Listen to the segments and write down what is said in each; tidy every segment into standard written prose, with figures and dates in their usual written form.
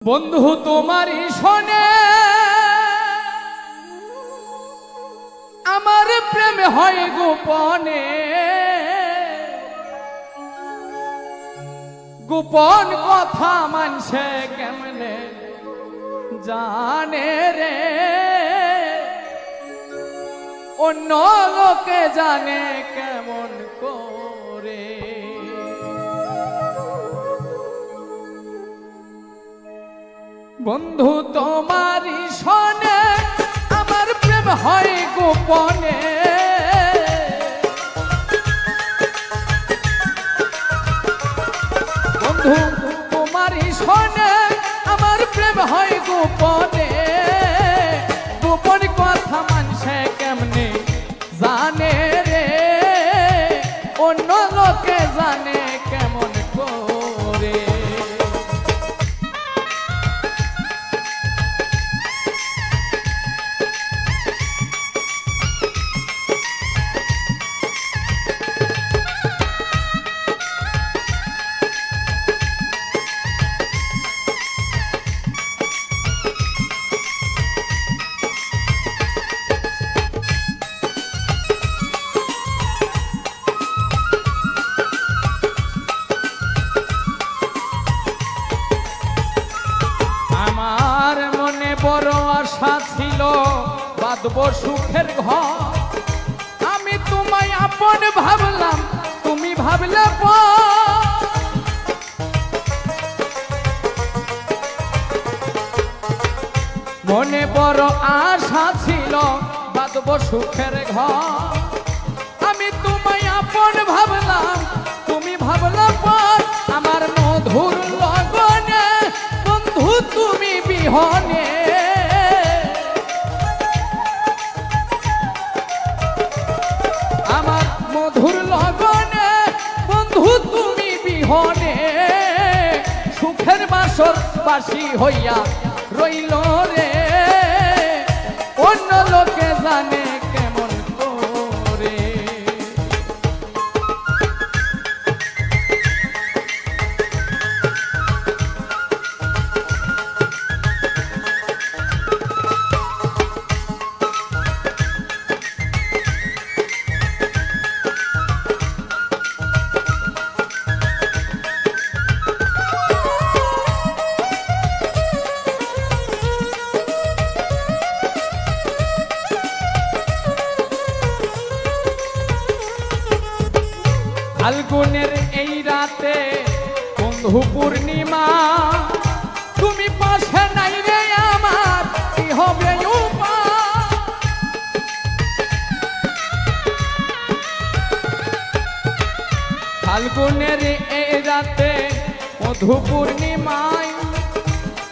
বন্ধু তোমারই শোনে আমার প্রেম হয় গোপনে, গোপন কথা মানছে কেমনে জানে রে, অন্য লোকে জানে কেমন করে। বন্ধু তোমারই শোনে আমার প্রেম হয় গোপনে, বন্ধু তোমারই শোনে আমার প্রেম হয় গোপনে, গোপন কথা মানছে কেমনে জানে রে, অন্য লোকে জানে কেমন করে। আমার মনে বড় আশা ছিল বাঁধব সুখের ঘর, আমি তোমায় আপন ভাবলাম তুমি ভাবলে পর। মনে বড় আশা ছিল বাঁধব সুখের ঘর, আমি তোমায় আপন ভাবলাম তুমি ভাবলে পর। আমার মধুর লগনে বন্ধু তুমি বিহনে, আমার মধুর লগনে বন্ধু তুমি বিহনে, সুখের বাসর বাসি হইয়া রইল রে, অন্য লোকে জানে কেমন করে। ফাল্গুনের এই রাতে বন্ধু পূর্ণিমা, তুমি পাশে নাই রে আমার কি হবে উপায়। ফাল্গুনের এই রাতে মধু পূর্ণিমায়,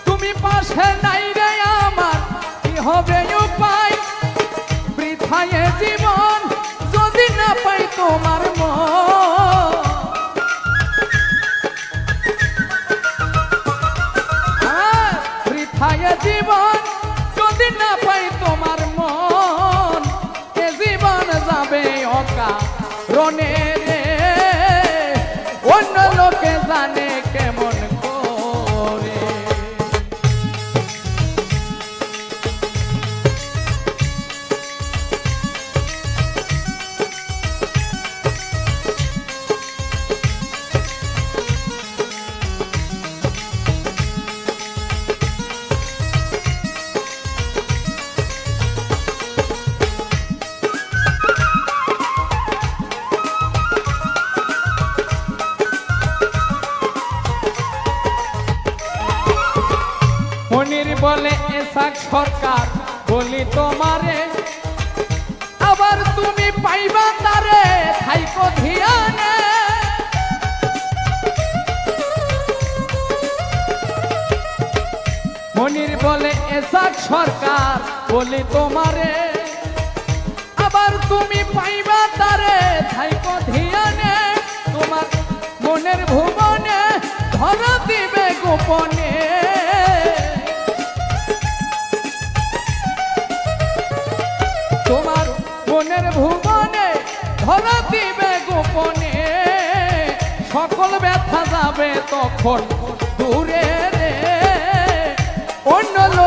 তুমি পাশে নাই রে আমার কি হবে উপায়। বৃথায় জীবন যদি না পাই তোমার মন, বৃথায় জীবন যদি না পাই তোমার মন, এ জীবন যাবে অকারণে রে, অন্য লোকে জানে কেমন করে। মনির বলে এসাক সরকার বলি তোমারে, আবার তুমি পাইবা তারে থাইকো ধিয়ানে। মনির বলে এসাক সরকার বলি তোমারে, আবার তুমি পাইবা তারে থাইকো ধিয়ানে। তোমার মনের ভুবনে ধরা দিবে গোপনে, তোমার মনের ভুবনে ধরা দিবে গোপনে, সকল ব্যথা যাবে তখন দূরে রে, অন্য